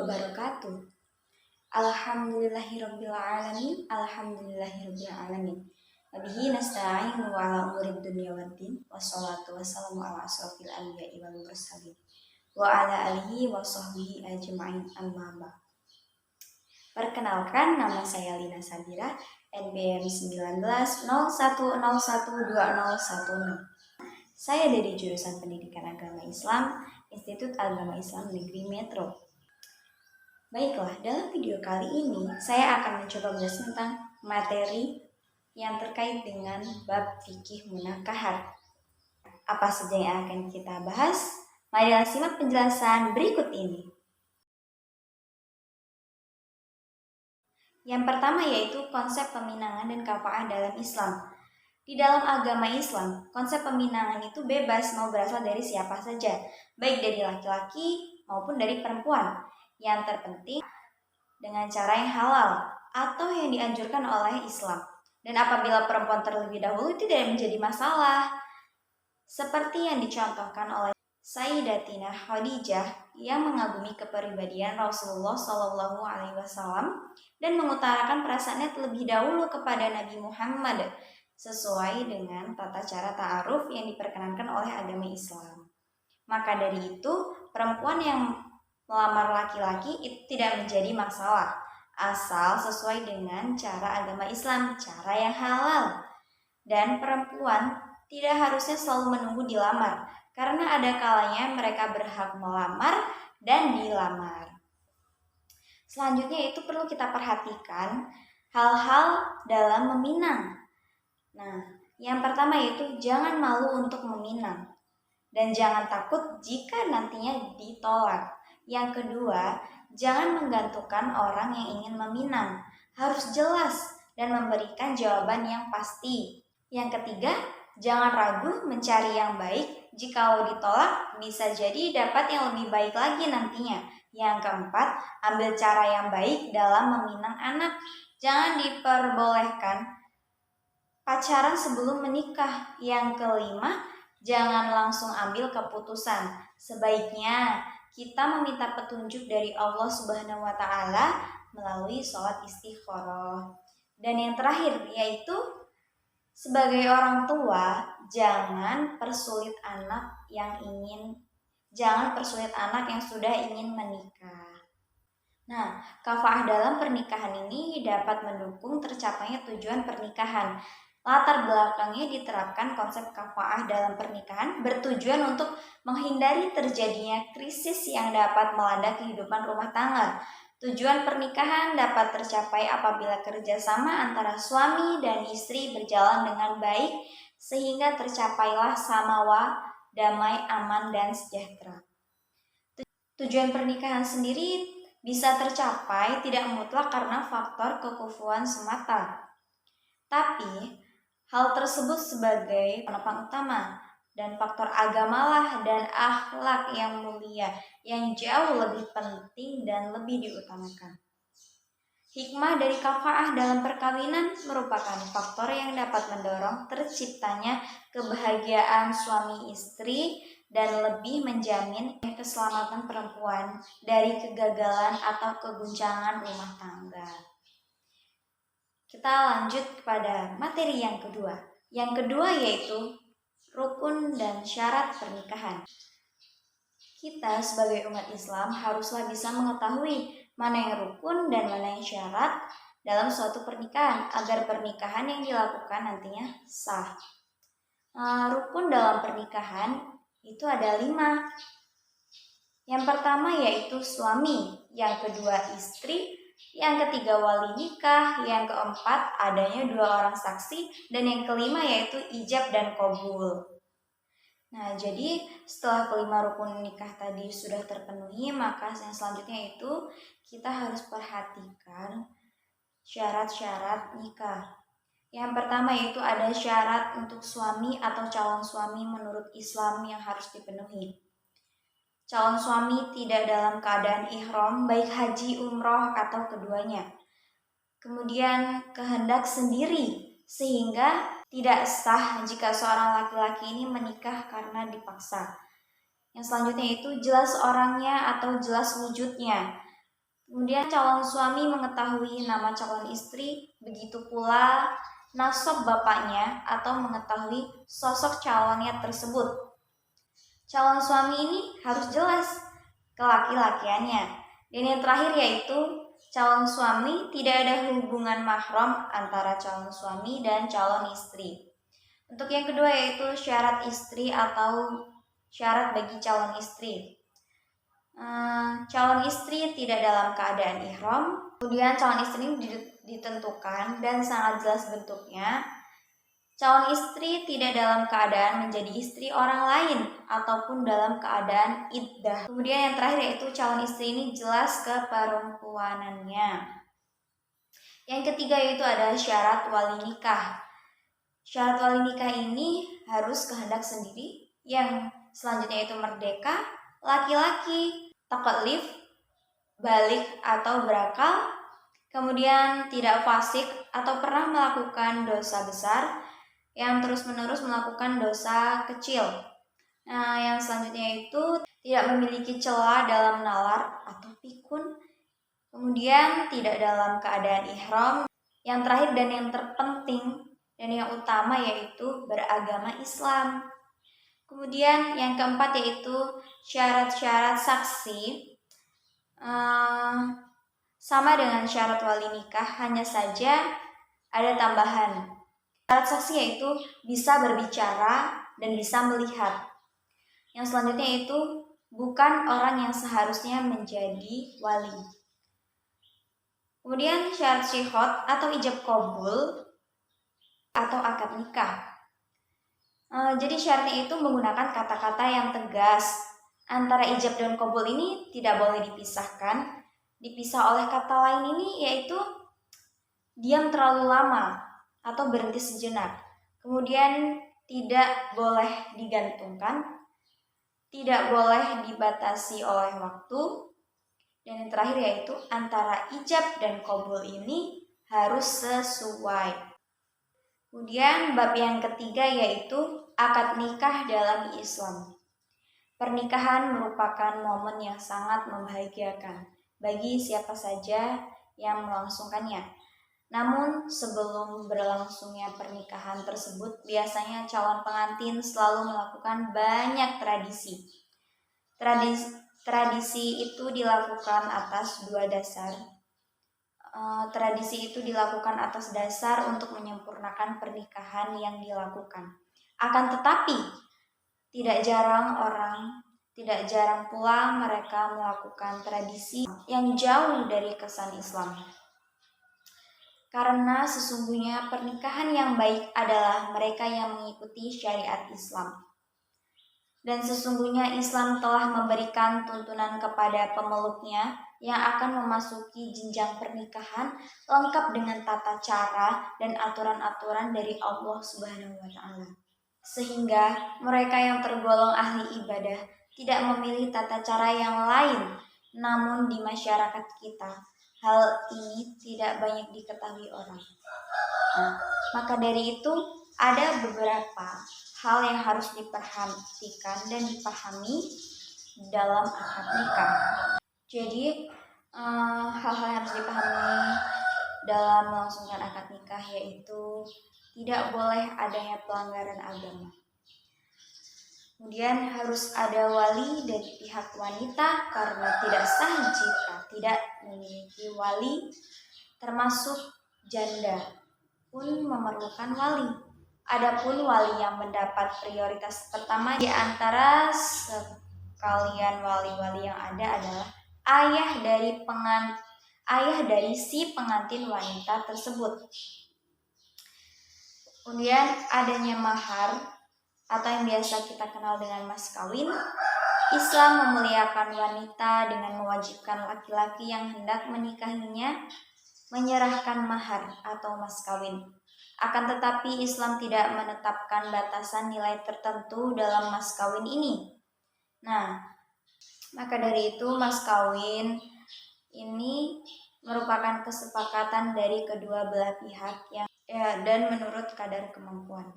wabarakatuh. Alhamdulillahirrabbilalamin. Alhamdulillahirrabbilalamin. Wabihi nasta'inu ala umurid dunya waddin. Wassalatu wassalamu ala asrafil anbiya'i wal mursalin wa ala alihi wa sahbihi ajma'in, amma ba'd. Perkenalkan, nama saya Lina Sabira, NPM 1901012010. Saya dari jurusan Pendidikan Agama Islam, Institut Agama Islam Negeri Metro. Baiklah, dalam video kali ini saya akan mencoba menjelaskan tentang materi yang terkait dengan bab fikih munakahat. Apa saja yang akan kita bahas? Marilah simak penjelasan berikut ini. Yang pertama yaitu konsep peminangan dan kafa'ah dalam Islam. Di dalam agama Islam, konsep peminangan itu bebas mau berasal dari siapa saja, baik dari laki-laki maupun dari perempuan. Yang terpenting dengan cara yang halal atau yang dianjurkan oleh Islam. Dan apabila perempuan terlebih dahulu tidak menjadi masalah. Seperti yang dicontohkan oleh Sayyidatina Khadijah yang mengagumi kepribadian Rasulullah SAW dan mengutarakan perasaannya terlebih dahulu kepada Nabi Muhammad sesuai dengan tata cara ta'aruf yang diperkenankan oleh agama Islam. Maka dari itu, perempuan yang melamar laki-laki itu tidak menjadi masalah, asal sesuai dengan cara agama Islam, cara yang halal. Dan perempuan tidak harusnya selalu menunggu dilamar, karena ada kalanya mereka berhak melamar dan dilamar. Selanjutnya itu perlu kita perhatikan hal-hal dalam meminang. Nah, yang pertama yaitu jangan malu untuk meminang dan jangan takut jika nantinya ditolak. Yang kedua, jangan menggantungkan orang yang ingin meminang, harus jelas dan memberikan jawaban yang pasti. Yang ketiga, jangan ragu mencari yang baik, jikalau ditolak bisa jadi dapat yang lebih baik lagi nantinya. Yang keempat, ambil cara yang baik dalam meminang anak, jangan diperbolehkan pacaran sebelum menikah. Yang kelima, jangan langsung ambil keputusan. Sebaiknya kita meminta petunjuk dari Allah Subhanahu wa Ta'ala melalui sholat istikharah. Dan yang terakhir yaitu sebagai orang tua, jangan persulit anak yang sudah ingin menikah. Nah, kafa'ah dalam pernikahan ini dapat mendukung tercapainya tujuan pernikahan. Latar belakangnya diterapkan konsep kafa'ah dalam pernikahan bertujuan untuk menghindari terjadinya krisis yang dapat melanda kehidupan rumah tangga. Tujuan pernikahan dapat tercapai apabila kerjasama antara suami dan istri berjalan dengan baik sehingga tercapailah samawa, damai, aman, dan sejahtera. Tujuan pernikahan sendiri bisa tercapai tidak mutlak karena faktor kekufuan semata. Tapi hal tersebut sebagai penopang utama dan faktor agamalah dan akhlak yang mulia yang jauh lebih penting dan lebih diutamakan. Hikmah dari kafa'ah dalam perkawinan merupakan faktor yang dapat mendorong terciptanya kebahagiaan suami istri dan lebih menjamin keselamatan perempuan dari kegagalan atau keguncangan rumah tangga. Kita lanjut kepada materi yang kedua. Yang kedua yaitu rukun dan syarat pernikahan. Kita sebagai umat Islam haruslah bisa mengetahui mana yang rukun dan mana yang syarat dalam suatu pernikahan agar pernikahan yang dilakukan nantinya sah. Rukun dalam pernikahan itu ada 5. Yang pertama yaitu suami, yang kedua istri, yang ketiga wali nikah, yang keempat adanya 2 orang saksi, dan yang kelima yaitu ijab dan qabul. Nah, jadi setelah kelima rukun nikah tadi sudah terpenuhi, maka yang selanjutnya itu kita harus perhatikan syarat-syarat nikah. Yang pertama yaitu ada syarat untuk suami atau calon suami menurut Islam yang harus dipenuhi. Calon suami tidak dalam keadaan ihram, baik haji, umroh, atau keduanya. Kemudian kehendak sendiri, sehingga tidak sah jika seorang laki-laki ini menikah karena dipaksa. Yang selanjutnya itu jelas orangnya atau jelas wujudnya. Kemudian calon suami mengetahui nama calon istri, begitu pula nasab bapaknya atau mengetahui sosok calonnya tersebut. Calon suami ini harus jelas kelaki-lakiannya. Dan yang terakhir yaitu calon suami tidak ada hubungan mahram antara calon suami dan calon istri. Untuk yang kedua yaitu syarat istri atau syarat bagi calon istri. Calon istri tidak dalam keadaan ihram. Kemudian calon istri ditentukan dan sangat jelas bentuknya. Calon istri tidak dalam keadaan menjadi istri orang lain ataupun dalam keadaan iddah. Kemudian yang terakhir yaitu calon istri ini jelas keperempuanannya. Yang ketiga yaitu ada syarat wali nikah. Syarat wali nikah ini harus kehendak sendiri. Yang selanjutnya itu merdeka, laki-laki, taklif, balik atau berakal, kemudian tidak fasik atau pernah melakukan dosa besar, yang terus-menerus melakukan dosa kecil. Nah, yang selanjutnya itu tidak memiliki celah dalam nalar atau pikun, kemudian tidak dalam keadaan ihram. Yang terakhir dan yang terpenting dan yang utama yaitu beragama Islam. Kemudian yang keempat yaitu syarat-syarat saksi. Sama dengan syarat wali nikah, hanya saja ada tambahan. Syarat saksi yaitu bisa berbicara dan bisa melihat. Yang selanjutnya itu bukan orang yang seharusnya menjadi wali. Kemudian syarat syihot atau ijab qabul atau akad nikah. Jadi syaratnya itu menggunakan kata-kata yang tegas. Antara ijab dan qabul ini tidak boleh dipisahkan. Dipisah oleh kata lain ini yaitu diam terlalu lama atau berhenti sejenak. Kemudian tidak boleh digantungkan, tidak boleh dibatasi oleh waktu. Dan yang terakhir yaitu antara ijab dan qabul ini harus sesuai. Kemudian bab yang ketiga yaitu akad nikah dalam Islam. Pernikahan merupakan momen yang sangat membahagiakan bagi siapa saja yang melangsungkannya. Namun sebelum berlangsungnya pernikahan tersebut, biasanya calon pengantin selalu melakukan banyak tradisi. Tradisi itu dilakukan atas dua dasar. Tradisi itu dilakukan atas dasar untuk menyempurnakan pernikahan yang dilakukan. Akan tetapi, tidak jarang pula mereka melakukan tradisi yang jauh dari kesan Islam. Karena sesungguhnya pernikahan yang baik adalah mereka yang mengikuti syariat Islam. Dan sesungguhnya Islam telah memberikan tuntunan kepada pemeluknya yang akan memasuki jenjang pernikahan lengkap dengan tata cara dan aturan-aturan dari Allah Subhanahu wa taala. Sehingga mereka yang tergolong ahli ibadah tidak memilih tata cara yang lain, namun di masyarakat kita hal ini tidak banyak diketahui orang. Maka dari itu ada beberapa hal yang harus diperhatikan dan dipahami dalam akad nikah. Jadi hal-hal yang harus dipahami dalam melangsungkan akad nikah yaitu tidak boleh adanya pelanggaran agama. Kemudian harus ada wali dari pihak wanita karena tidak sah jika tidak memiliki wali, termasuk janda pun memerlukan wali. Adapun wali yang mendapat prioritas pertama di antara sekalian wali-wali yang ada adalah ayah dari si pengantin wanita tersebut. Kemudian adanya mahar atau yang biasa kita kenal dengan mas kawin. Islam memuliakan wanita dengan mewajibkan laki-laki yang hendak menikahinya menyerahkan mahar atau mas kawin. Akan tetapi Islam tidak menetapkan batasan nilai tertentu dalam mas kawin ini. Nah, maka dari itu mas kawin ini merupakan kesepakatan dari kedua belah pihak dan menurut kadar kemampuan.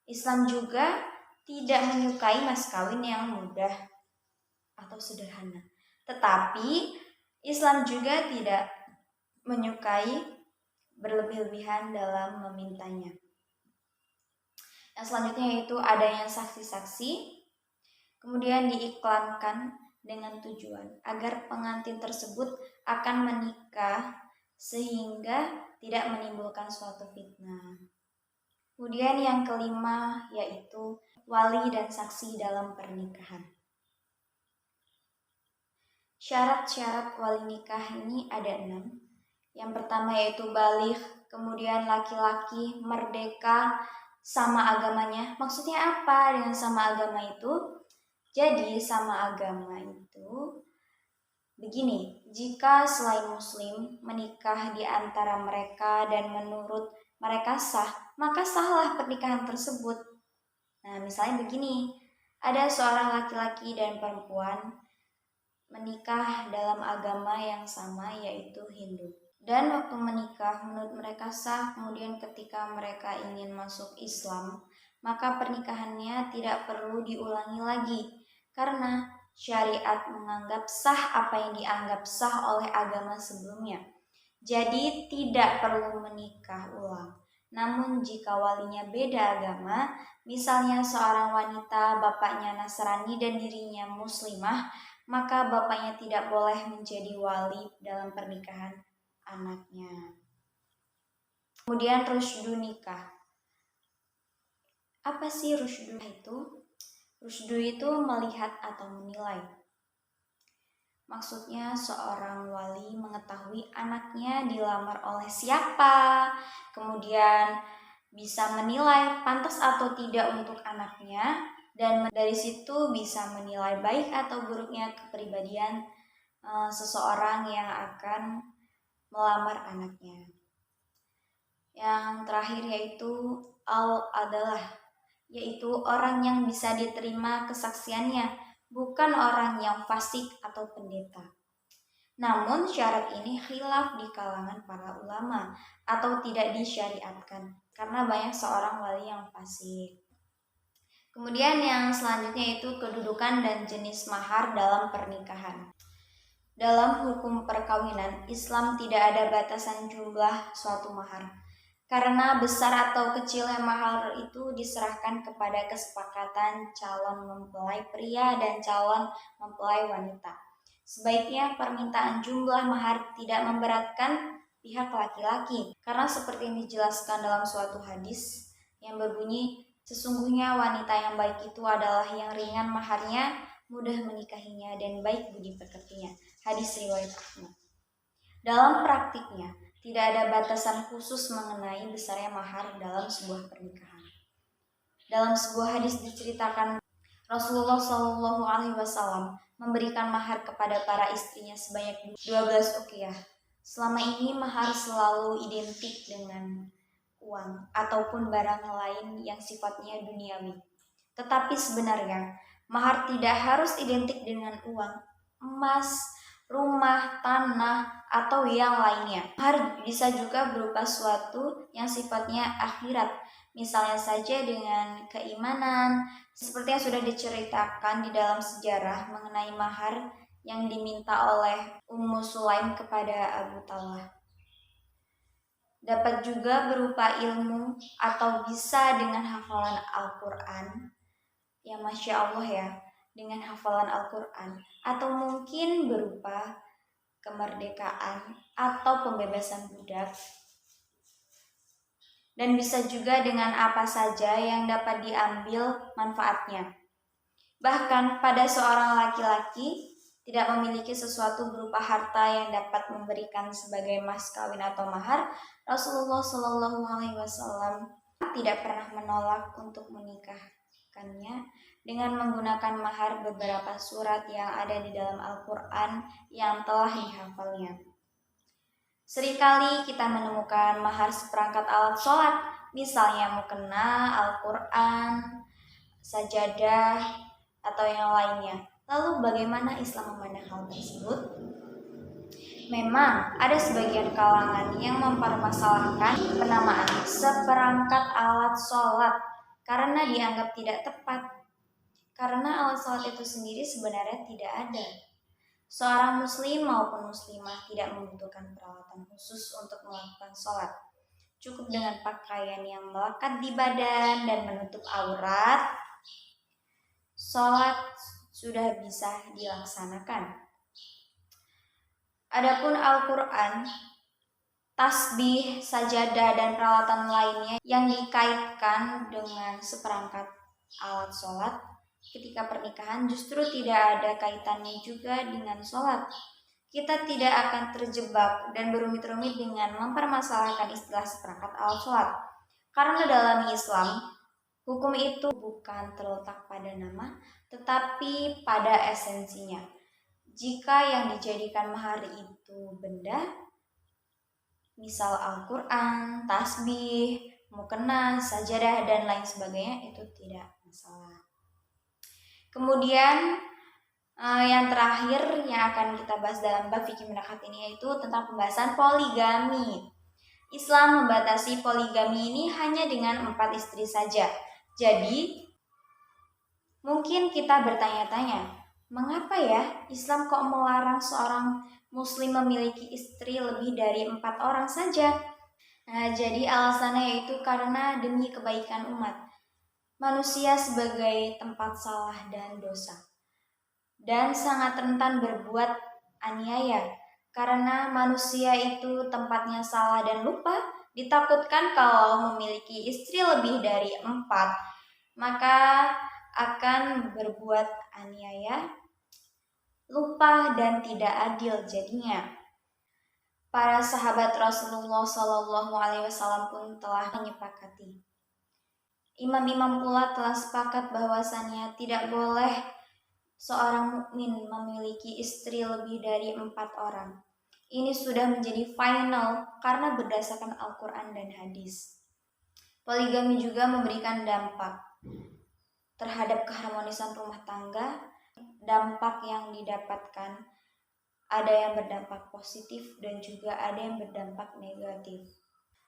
Islam juga tidak menyukai mas kawin yang mudah atau sederhana. Tetapi Islam juga tidak menyukai berlebih-lebihan dalam memintanya. Yang selanjutnya yaitu adanya saksi-saksi, kemudian diiklankan dengan tujuan agar pengantin tersebut akan menikah sehingga tidak menimbulkan suatu fitnah. Kemudian yang kelima yaitu wali dan saksi dalam pernikahan. Syarat-syarat wali nikah ini ada 6. Yang pertama yaitu baligh, kemudian laki-laki merdeka sama agamanya. Maksudnya apa dengan sama agama itu? Jadi sama agama itu begini, jika selain muslim menikah di antara mereka dan menurut mereka sah, maka sahlah pernikahan tersebut. Nah, misalnya begini, ada seorang laki-laki dan perempuan menikah dalam agama yang sama yaitu Hindu. Dan waktu menikah menurut mereka sah, kemudian ketika mereka ingin masuk Islam, maka pernikahannya tidak perlu diulangi lagi karena syariat menganggap sah apa yang dianggap sah oleh agama sebelumnya. Jadi tidak perlu menikah ulang. Namun jika walinya beda agama, misalnya seorang wanita bapaknya Nasrani dan dirinya muslimah, maka bapaknya tidak boleh menjadi wali dalam pernikahan anaknya. Kemudian rusydu nikah. Apa sih rusydu itu? Rusydu itu melihat atau menilai. Maksudnya seorang wali mengetahui anaknya dilamar oleh siapa, kemudian bisa menilai pantas atau tidak untuk anaknya, dan dari situ bisa menilai baik atau buruknya kepribadian seseorang yang akan melamar anaknya. Yang terakhir yaitu adalah yaitu orang yang bisa diterima kesaksiannya, bukan orang yang fasik atau pendeta. Namun syarat ini khilaf di kalangan para ulama atau tidak disyariatkan karena banyak seorang wali yang fasik. Kemudian yang selanjutnya itu kedudukan dan jenis mahar dalam pernikahan. Dalam hukum perkawinan, Islam tidak ada batasan jumlah suatu mahar. Karena besar atau kecilnya mahar itu diserahkan kepada kesepakatan calon mempelai pria dan calon mempelai wanita. Sebaiknya permintaan jumlah mahar tidak memberatkan pihak laki-laki, karena seperti yang dijelaskan dalam suatu hadis yang berbunyi, sesungguhnya wanita yang baik itu adalah yang ringan maharnya, mudah menikahinya, dan baik budi pekertinya. Hadis riwayat Ahmad. Dalam praktiknya, tidak ada batasan khusus mengenai besarnya mahar dalam sebuah pernikahan. Dalam sebuah hadis diceritakan Rasulullah SAW memberikan mahar kepada para istrinya sebanyak 12 uqiyah. Selama ini mahar selalu identik dengan uang ataupun barang lain yang sifatnya duniawi. Tetapi sebenarnya mahar tidak harus identik dengan uang, emas, rumah, tanah, atau yang lainnya. Mahar bisa juga berupa suatu yang sifatnya akhirat, misalnya saja dengan keimanan, seperti yang sudah diceritakan di dalam sejarah mengenai mahar yang diminta oleh Ummu Sulaim kepada Abu Talha. Dapat juga berupa ilmu atau bisa dengan hafalan Al-Quran, ya Masya Allah ya, dengan hafalan Al-Quran, atau mungkin berupa kemerdekaan atau pembebasan budak, dan bisa juga dengan apa saja yang dapat diambil manfaatnya. Bahkan pada seorang laki-laki tidak memiliki sesuatu berupa harta yang dapat memberikan sebagai mas kawin atau mahar, Rasulullah SAW tidak pernah menolak untuk menikahkannya dengan menggunakan mahar beberapa surat yang ada di dalam Al-Quran yang telah dihafalnya. Seringkali kita menemukan mahar seperangkat alat sholat, misalnya mukena, Al-Quran, sajadah, atau yang lainnya. Lalu bagaimana Islam memandang hal tersebut? Memang ada sebagian kalangan yang mempermasalahkan penamaan seperangkat alat sholat karena dianggap tidak tepat. Karena alat sholat itu sendiri sebenarnya tidak ada. Seorang muslim maupun muslimah tidak membutuhkan peralatan khusus untuk melakukan sholat. Cukup dengan pakaian yang melekat di badan dan menutup aurat, sholat sudah bisa dilaksanakan. Adapun Al-Quran, tasbih, sajadah, dan peralatan lainnya yang dikaitkan dengan seperangkat alat sholat ketika pernikahan justru tidak ada kaitannya juga dengan sholat. Kita tidak akan terjebak dan berumit-rumit dengan mempermasalahkan istilah seperangkat alat sholat. Karena dalam Islam, hukum itu bukan terletak pada nama, tetapi pada esensinya. Jika yang dijadikan mahar itu benda, misal Al-Quran, tasbih, mukena, sajadah, dan lain sebagainya, itu tidak masalah. Kemudian yang terakhir yang akan kita bahas dalam bab fikih menakat ini yaitu tentang pembahasan poligami. Islam membatasi poligami ini hanya dengan 4 istri saja. Jadi, mungkin kita bertanya-tanya, mengapa ya Islam kok melarang seorang muslim memiliki istri lebih dari 4 orang saja? Nah, jadi alasannya yaitu karena demi kebaikan umat. Manusia sebagai tempat salah dan dosa, dan sangat rentan berbuat aniaya. Karena manusia itu tempatnya salah dan lupa, ditakutkan kalau memiliki istri lebih dari 4, maka akan berbuat aniaya, lupa, dan tidak adil jadinya. Para sahabat Rasulullah SAW pun telah menyepakati. Imam-imam pula telah sepakat bahwasannya tidak boleh seorang mukmin memiliki istri lebih dari 4 orang. Ini sudah menjadi final karena berdasarkan Al-Quran dan hadis. Poligami juga memberikan dampak terhadap keharmonisan rumah tangga. Dampak yang didapatkan ada yang berdampak positif dan juga ada yang berdampak negatif.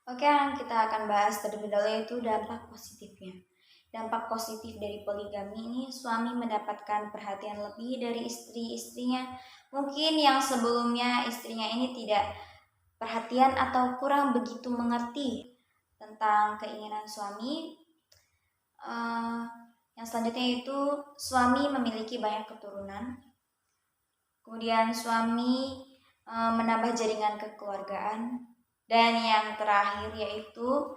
Oke, yang kita akan bahas terlebih dahulu yaitu dampak positifnya. Dampak positif dari poligami ini, suami mendapatkan perhatian lebih dari istri-istrinya. Mungkin yang sebelumnya istrinya ini tidak perhatian atau kurang begitu mengerti tentang keinginan suami. Yang selanjutnya itu suami memiliki banyak keturunan. Kemudian suami menambah jaringan kekeluargaan. Dan yang terakhir yaitu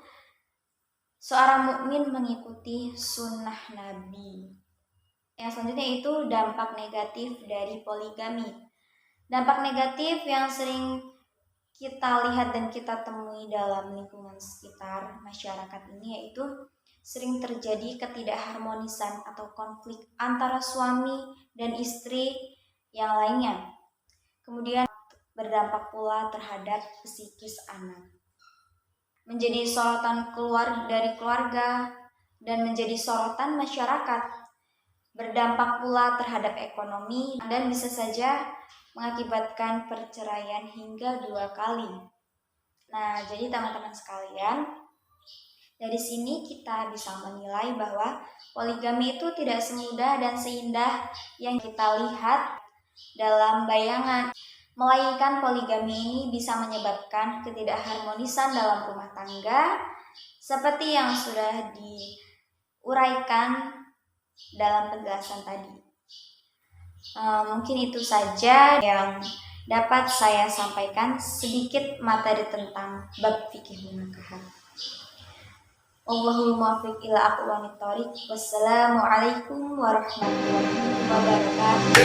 seorang mukmin mengikuti sunnah Nabi. Yang selanjutnya itu dampak negatif dari poligami. Dampak negatif yang sering kita lihat dan kita temui dalam lingkungan sekitar masyarakat ini yaitu sering terjadi ketidakharmonisan atau konflik antara suami dan istri yang lainnya. Kemudian berdampak pula terhadap psikis anak. Menjadi sorotan keluar dari keluarga dan menjadi sorotan masyarakat. Berdampak pula terhadap ekonomi dan bisa saja mengakibatkan perceraian hingga 2 kali. Nah, jadi teman-teman sekalian, dari sini kita bisa menilai bahwa poligami itu tidak semudah dan seindah yang kita lihat dalam bayangan. Melainkan poligami ini bisa menyebabkan ketidakharmonisan dalam rumah tangga seperti yang sudah diuraikan dalam penjelasan tadi. Mungkin itu saja yang dapat saya sampaikan sedikit materi tentang bab fikih munakahat. Allahul muwaffiq ila aqwamit thoriq. Wassalamualaikum warahmatullahi wabarakatuh.